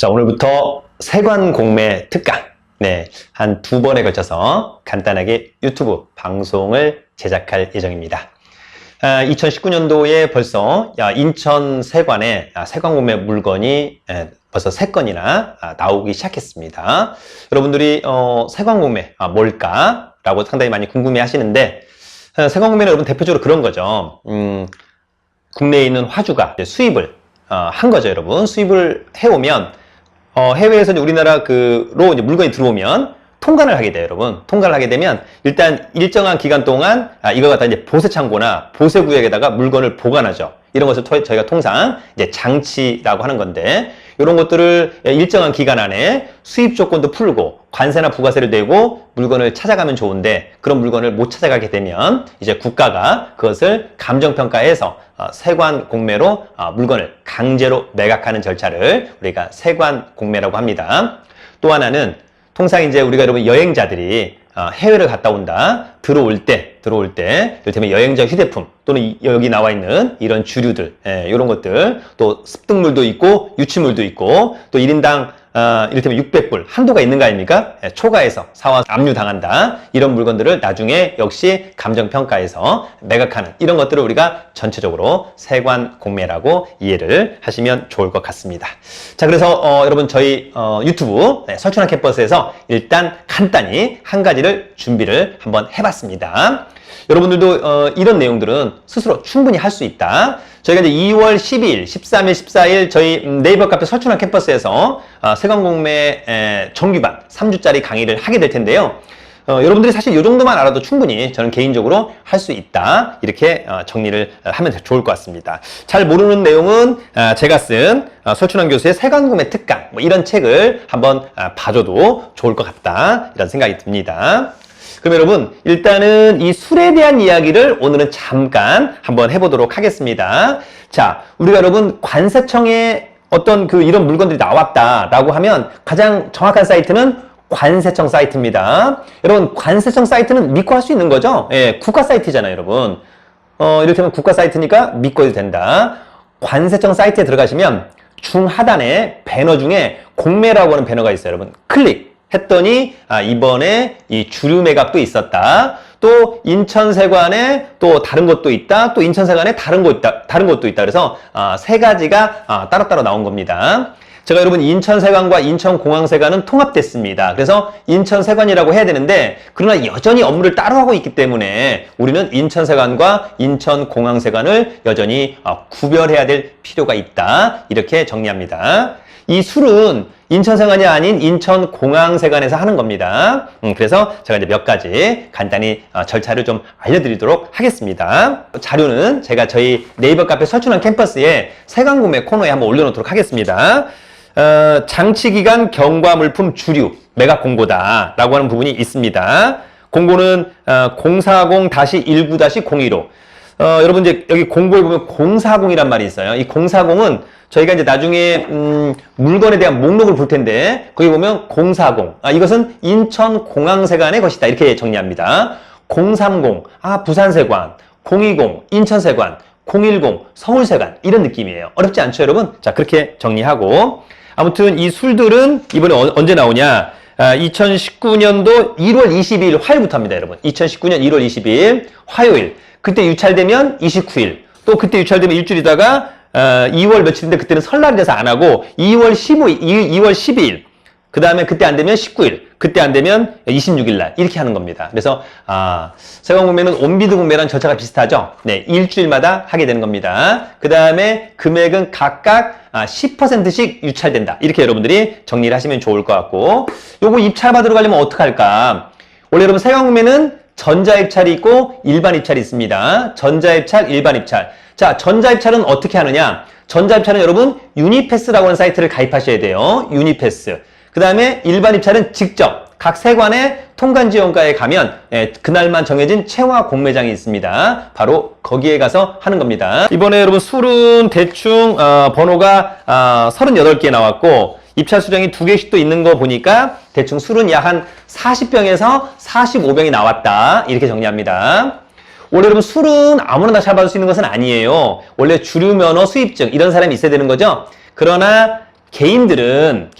자, 오늘부터 세관공매 특강, 한 2번에 걸쳐서 간단하게 유튜브 방송을 제작할 예정입니다. 2019년도에 벌써 인천 세관에 세관공매 물건이 벌써 3건이나 나오기 시작했습니다. 여러분들이 세관공매 뭘까? 라고 상당히 많이 궁금해 하시는데, 세관공매는 여러분 대표적으로 그런 거죠. 국내에 있는 화주가 수입을 한 거죠, 여러분. 수입을 해오면 해외에서 우리나라로 이제 물건이 들어오면 통관을 하게 돼요, 여러분. 통관을 하게 되면 일단 일정한 기간 동안 이걸 갖다 이제 보세창고나 보세구역에다가 물건을 보관하죠. 이런 것을 저희가 통상 이제 장치라고 하는 건데, 이런 것들을 일정한 기간 안에 수입 조건도 풀고 관세나 부가세를 내고 물건을 찾아가면 좋은데, 그런 물건을 못 찾아가게 되면 이제 국가가 그것을 감정평가해서 세관공매로 물건을 강제로 매각하는 절차를 우리가 세관공매라고 합니다. 또 하나는 통상 이제 우리가 여러분 여행자들이 해외를 갔다 온다, 들어올 때, 이를테면 여행자 휴대품, 또는 여기 나와 있는 이런 주류들, 이런 것들, 또 습득물도 있고, 유치물도 있고, 또 1인당, 이를테면 600불, 한도가 있는 거 아닙니까? 초과해서 사와 압류당한다. 이런 물건들을 나중에 역시 감정평가해서 매각하는 이런 것들을 우리가 전체적으로 세관공매라고 이해를 하시면 좋을 것 같습니다. 자, 그래서, 여러분, 저희, 유튜브, 설춘환 캠퍼스에서 일단 간단히 한 가지를 준비를 한번 해봤습니다. 여러분들도 이런 내용들은 스스로 충분히 할 수 있다. 저희가 이제 2월 12일, 13일, 14일 저희 네이버 카페 설춘환 캠퍼스에서 세관공매 정규반 3주짜리 강의를 하게 될 텐데요. 여러분들이 사실 이 정도만 알아도 충분히 저는 개인적으로 할 수 있다. 이렇게 정리를 하면 좋을 것 같습니다. 잘 모르는 내용은 제가 쓴 설춘환 교수의 세관공매 특강, 뭐 이런 책을 한번 봐줘도 좋을 것 같다. 이런 생각이 듭니다. 그럼 여러분, 일단은 이 술에 대한 이야기를 오늘은 잠깐 한번 해보도록 하겠습니다. 자, 우리가 여러분 관세청에 어떤 이런 물건들이 나왔다라고 하면 가장 정확한 사이트는 관세청 사이트입니다. 여러분, 관세청 사이트는 믿고 할 수 있는 거죠? 예, 국가 사이트잖아요, 여러분. 이를테면 국가 사이트니까 믿고 해도 된다. 관세청 사이트에 들어가시면 중하단에 배너 중에 공매라고 하는 배너가 있어요, 여러분. 클릭 했더니 이번에 이 주류 매각도 있었다. 또 인천세관에 또 다른 것도 있다. 또 인천세관에 다른 것도 있다. 그래서 세 가지가 따로따로 나온 겁니다. 제가 여러분 인천세관과 인천공항세관은 통합됐습니다. 그래서 인천세관이라고 해야 되는데, 그러나 여전히 업무를 따로 하고 있기 때문에 우리는 인천세관과 인천공항세관을 여전히 구별해야 될 필요가 있다. 이렇게 정리합니다. 이 술은 인천세관이 아닌 인천공항세관에서 하는 겁니다. 그래서 제가 이제 몇 가지 간단히 절차를 좀 알려드리도록 하겠습니다. 자료는 제가 저희 네이버 카페 설춘환 캠퍼스에 세관공매 코너에 한번 올려놓도록 하겠습니다. 장치기간 경과물품 주류 매각 공고다 라고 하는 부분이 있습니다. 공고는 040-19-015. 여러분 이제 여기 공고에 보면 040이란 말이 있어요. 이 040은 저희가 이제 나중에 물건에 대한 목록을 볼 텐데, 거기 보면 040, 이것은 인천공항세관의 것이다. 이렇게 정리합니다. 030, 부산세관, 020, 인천세관, 010, 서울세관, 이런 느낌이에요. 어렵지 않죠, 여러분? 자, 그렇게 정리하고, 아무튼 이 술들은 이번에 언제 나오냐? 2019년도 1월 22일 화요일부터 합니다, 여러분. 2019년 1월 22일 화요일. 그때 유찰되면 29일. 또 그때 유찰되면 일주일이다가 2월 며칠인데 그때는 설날이라서 안 하고 2월 12일. 그 다음에 그때 안 되면 19일. 그때 안 되면 26일 날. 이렇게 하는 겁니다. 그래서 세관공매는 온비드 공매랑 절차가 비슷하죠. 네, 일주일마다 하게 되는 겁니다. 그 다음에 금액은 각각 10%씩 유찰된다. 이렇게 여러분들이 정리를 하시면 좋을 것 같고, 요거 입찰 받으러 가려면 어떡할까? 원래 여러분 세관공매는 전자입찰이 있고 일반 입찰이 있습니다. 전자입찰, 일반 입찰. 자, 전자입찰은 어떻게 하느냐? 전자입찰은 여러분 유니패스라고 하는 사이트를 가입하셔야 돼요. 유니패스. 그 다음에 일반 입찰은 직접 각 세관의 통관지원과에 가면 그날만 정해진 채화 공매장이 있습니다. 바로 거기에 가서 하는 겁니다. 이번에 여러분 술은 대충 번호가 38개 나왔고, 입찰 수량이 2개씩 또 있는 거 보니까 대충 술은 약 한 40병에서 45병이 나왔다. 이렇게 정리합니다. 원래 여러분 술은 아무나 다 잡아줄 수 있는 것은 아니에요. 원래 주류 면허 수입증 이런 사람이 있어야 되는 거죠. 그러나 개인들은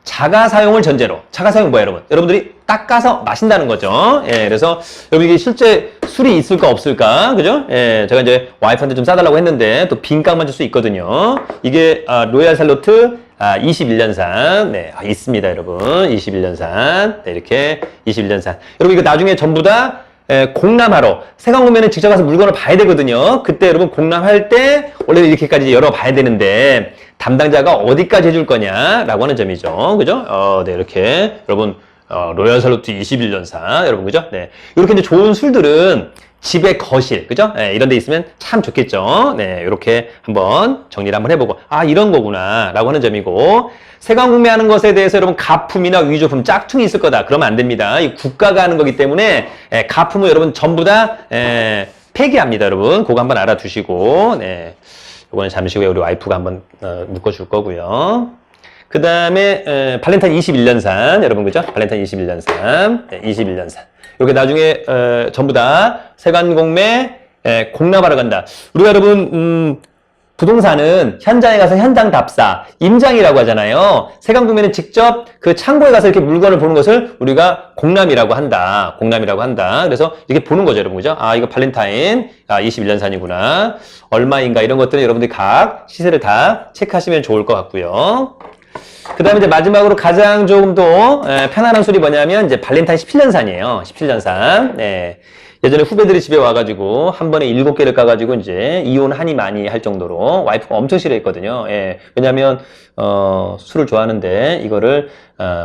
자가 사용을 전제로, 자가 사용 뭐야, 여러분? 여러분들이 닦아서 마신다는 거죠. 예, 그래서 여러분 이게 실제 술이 있을까 없을까, 그죠? 예, 제가 이제 와이프한테 좀 싸달라고 했는데 또 빈깡만 줄 수 있거든요. 이게 로얄 살로트 21년산, 네, 있습니다, 여러분. 21년산, 네, 이렇게 21년산. 여러분 이거 나중에 전부 다 공람하러 세관공매는 직접 가서 물건을 봐야 되거든요. 그때 여러분 공람할 때 원래 이렇게까지 열어봐야 되는데 담당자가 어디까지 해줄 거냐라고 하는 점이죠. 그죠? 네, 이렇게 여러분 로얄 살로트 21년산 여러분 그죠? 네, 이렇게 이제 좋은 술들은 집의 거실, 그죠? 네, 이런 데 있으면 참 좋겠죠? 네, 이렇게 한번 정리를 한번 해보고, 이런 거구나, 라고 하는 점이고, 세관공매하는 것에 대해서 여러분 가품이나 위조품, 짝퉁이 있을 거다. 그러면 안 됩니다. 이 국가가 하는 거기 때문에, 가품은 여러분 전부 다, 폐기합니다, 여러분. 그거 한번 알아두시고, 네. 이거는 잠시 후에 우리 와이프가 한번, 묶어줄 거고요. 그 다음에, 발렌타인 21년산, 여러분, 그죠? 발렌타인 21년산, 네, 21년산. 이렇게 나중에 전부 다 세관공매 공람하러 간다. 우리가 여러분 부동산은 현장에 가서 현장 답사, 임장이라고 하잖아요. 세관공매는 직접 그 창고에 가서 이렇게 물건을 보는 것을 우리가 공람이라고 한다. 공람이라고 한다. 그래서 이렇게 보는 거죠, 여러분. 그죠? 이거 발렌타인 21년산이구나. 얼마인가 이런 것들은 여러분들이 각 시세를 다 체크하시면 좋을 것 같고요. 그 다음에 이제 마지막으로 가장 조금 더 편안한 술이 뭐냐면 이제 발렌타인 17년산이에요. 17년산. 네. 예전에 후배들이 집에 와가지고 한 번에 7개를 까가지고 이제 이혼하니 많이 할 정도로 와이프가 엄청 싫어했거든요. 예. 왜냐면 술을 좋아하는데 이거를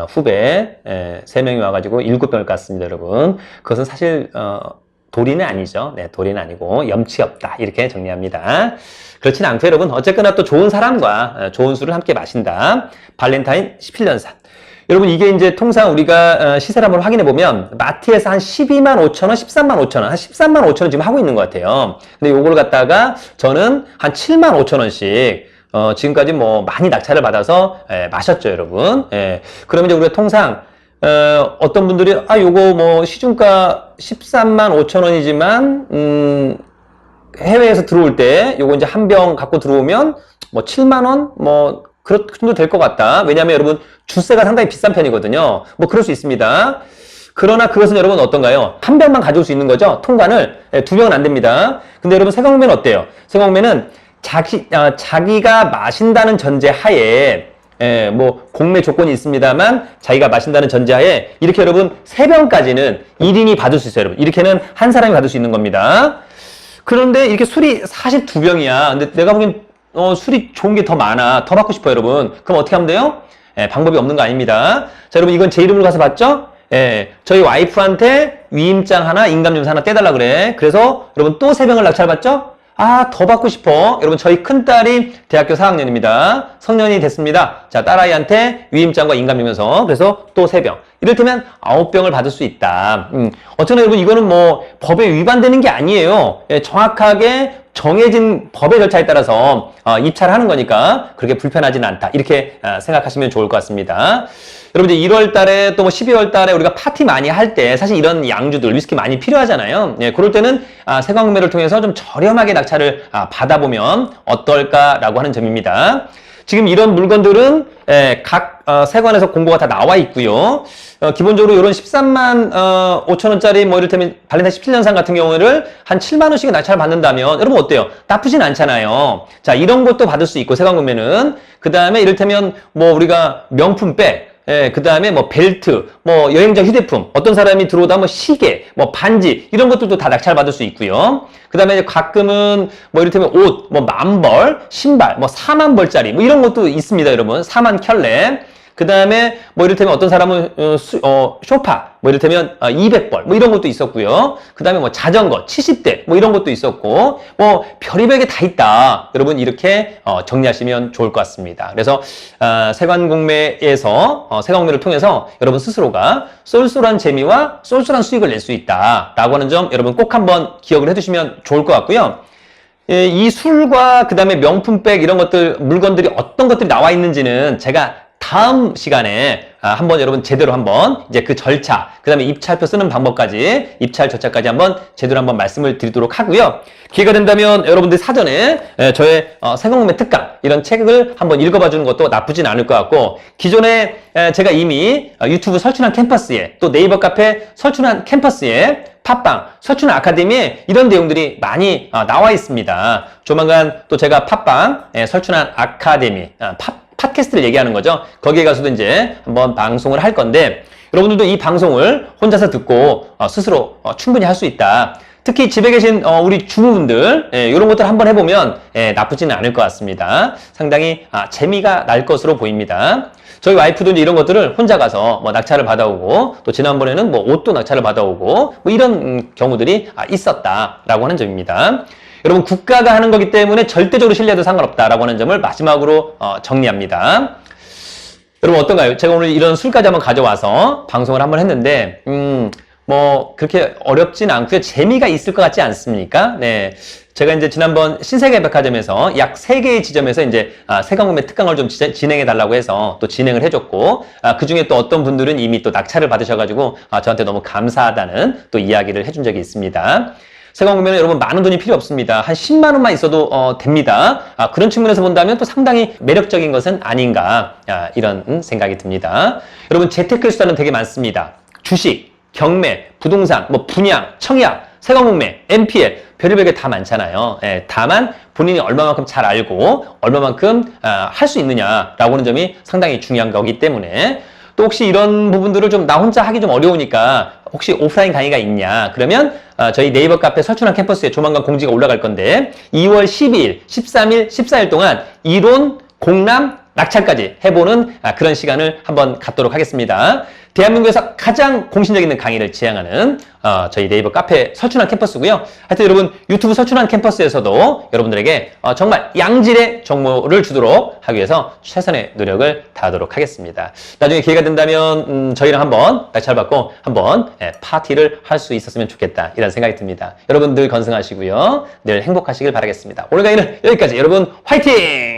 후배 3명이 와가지고 7병을 깠습니다, 여러분. 그것은 사실 도리는 아니죠. 네, 도리는 아니고 염치 없다. 이렇게 정리합니다. 그렇진 않고 여러분 어쨌거나 또 좋은 사람과 좋은 술을 함께 마신다. 발렌타인 17년산. 여러분 이게 이제 통상 우리가 시세를 한번 확인해 보면 마트에서 한 12만 5천 원, 13만 5천 원, 한 13만 5천 원 지금 하고 있는 것 같아요. 근데 요걸 갖다가 저는 한 7만 5천 원씩 지금까지 뭐 많이 낙찰을 받아서 마셨죠, 여러분. 그러면 이제 우리가 통상 어떤 분들이 요거 뭐 시중가 13만 5천 원이지만 해외에서 들어올 때 요거 이제 한 병 갖고 들어오면 뭐 7만 원 뭐 그렇게 정도 될 것 같다. 왜냐하면 여러분 주세가 상당히 비싼 편이거든요. 뭐 그럴 수 있습니다. 그러나 그것은 여러분 어떤가요? 한 병만 가져올 수 있는 거죠. 통관을 2병은 안 됩니다. 근데 여러분 세관공매는 어때요? 세관공매는 자기가 마신다는 전제 하에 뭐 공매 조건이 있습니다만 자기가 마신다는 전제하에 이렇게 여러분 3병까지는 1인이 받을 수 있어요. 여러분 이렇게는 한 사람이 받을 수 있는 겁니다. 그런데 이렇게 술이 42병이야. 근데 내가 보기엔 술이 좋은 게 더 많아. 더 받고 싶어요, 여러분. 그럼 어떻게 하면 돼요? 방법이 없는 거 아닙니다. 자, 여러분 이건 제 이름으로 가서 받죠? 저희 와이프한테 위임장 하나, 인감증서 하나 떼달라 그래. 그래서 여러분 또 3병을 낙찰받죠? 더 받고 싶어. 여러분 저희 큰딸이 대학교 4학년입니다. 성년이 됐습니다. 자, 딸아이한테 위임장과 인감증서 그래서 또 3병. 이를테면 9병을 받을 수 있다. 어쩌나 여러분 이거는 뭐 법에 위반되는 게 아니에요. 정확하게 정해진 법의 절차에 따라서 입찰을 하는 거니까 그렇게 불편하지는 않다. 이렇게 생각하시면 좋을 것 같습니다. 여러분 이제 1월 달에 또 뭐 12월 달에 우리가 파티 많이 할 때 사실 이런 양주들, 위스키 많이 필요하잖아요. 그럴 때는 세관공매를 통해서 좀 저렴하게 낙찰을 받아보면 어떨까라고 하는 점입니다. 지금 이런 물건들은 각 세관에서 공고가 다 나와 있고요. 기본적으로 이런 13만 5천 원짜리 뭐 이를테면 발렌타인 17년산 같은 경우를 한 7만 원씩 낙찰을 받는다면 여러분 어때요? 나쁘진 않잖아요. 자, 이런 것도 받을 수 있고 세관공매는 그 다음에 이를테면 뭐 우리가 명품백 그 다음에 뭐 벨트, 뭐 여행자 휴대품, 어떤 사람이 들어오다 뭐 시계, 뭐 반지 이런 것들도 다 낙찰 받을 수 있고요. 그 다음에 가끔은 뭐 이를테면 옷, 뭐 10,000벌, 신발, 뭐 40,000벌짜리 뭐 이런 것도 있습니다, 여러분. 4만 켤레. 그 다음에 뭐 이를테면 어떤 사람은 쇼파 뭐 이를테면 200벌 뭐 이런 것도 있었고요. 그 다음에 뭐 자전거 70대 뭐 이런 것도 있었고 뭐 별의별 게 다 있다. 여러분 이렇게 정리하시면 좋을 것 같습니다. 그래서 세관공매에서 세관공매를 통해서 여러분 스스로가 쏠쏠한 재미와 쏠쏠한 수익을 낼 수 있다 라고 하는 점 여러분 꼭 한번 기억을 해두시면 좋을 것 같고요. 이 술과 그 다음에 명품백 이런 것들 물건들이 어떤 것들이 나와 있는지는 제가 다음 시간에 한번 여러분 제대로 한번 이제 그 절차, 그 다음에 입찰표 쓰는 방법까지, 입찰 절차까지 한번 제대로 한번 말씀을 드리도록 하고요. 기회가 된다면 여러분들 사전에 저의 세관공매 특강 이런 책을 한번 읽어봐 주는 것도 나쁘진 않을 것 같고, 기존에 제가 이미 유튜브 설춘환 캠퍼스에, 또 네이버 카페 설춘환 캠퍼스에, 팟빵, 설춘환 아카데미에 이런 내용들이 많이 나와 있습니다. 조만간 또 제가 팟빵, 설춘환 아카데미, 팟캐스트를 얘기하는 거죠. 거기에 가서도 이제 한번 방송을 할 건데, 여러분들도 이 방송을 혼자서 듣고 스스로 충분히 할 수 있다. 특히 집에 계신 우리 주부분들 이런 것들 한번 해보면 나쁘지는 않을 것 같습니다. 상당히 재미가 날 것으로 보입니다. 저희 와이프도 이제 이런 것들을 혼자 가서 뭐 낙찰을 받아오고, 또 지난번에는 뭐 옷도 낙찰을 받아오고, 뭐 이런 경우들이 있었다라고 하는 점입니다. 여러분, 국가가 하는 거기 때문에 절대적으로 신뢰해도 상관없다라고 하는 점을 마지막으로 정리합니다. 여러분 어떤가요? 제가 오늘 이런 술까지 한번 가져와서 방송을 한번 했는데 뭐 그렇게 어렵진 않고요. 재미가 있을 것 같지 않습니까? 네. 제가 이제 지난번 신세계백화점에서 약 3개의 지점에서 이제 세관공매 특강을 좀 진행해 달라고 해서 또 진행을 해줬고, 그 중에 또 어떤 분들은 이미 또 낙찰을 받으셔가지고 저한테 너무 감사하다는 또 이야기를 해준 적이 있습니다. 세관공매는 여러분 많은 돈이 필요 없습니다. 한 10만 원만 있어도 됩니다. 그런 측면에서 본다면 또 상당히 매력적인 것은 아닌가, 이런 생각이 듭니다. 여러분, 재테크 수단은 되게 많습니다. 주식, 경매, 부동산, 뭐 분양, 청약, 세관공매, NPL, 별의별 게 다 많잖아요. 다만 본인이 얼마만큼 잘 알고 얼마만큼 할 수 있느냐라고 하는 점이 상당히 중요한 거기 때문에, 또 혹시 이런 부분들을 좀 나 혼자 하기 좀 어려우니까 혹시 오프라인 강의가 있냐, 그러면 저희 네이버 카페 설춘환 캠퍼스에 조만간 공지가 올라갈 건데 2월 12일, 13일, 14일 동안 이론, 공람, 낙찰까지 해보는 그런 시간을 한번 갖도록 하겠습니다. 대한민국에서 가장 공신력 있는 강의를 지향하는 저희 네이버 카페 설춘환 캠퍼스고요. 하여튼 여러분, 유튜브 설춘환 캠퍼스에서도 여러분들에게 정말 양질의 정보를 주도록 하기 위해서 최선의 노력을 다하도록 하겠습니다. 나중에 기회가 된다면 저희랑 한번 낙찰받고 한번 파티를 할 수 있었으면 좋겠다, 이런 생각이 듭니다. 여러분 늘 건승하시고요. 늘 행복하시길 바라겠습니다. 오늘 강의는 여기까지. 여러분 화이팅!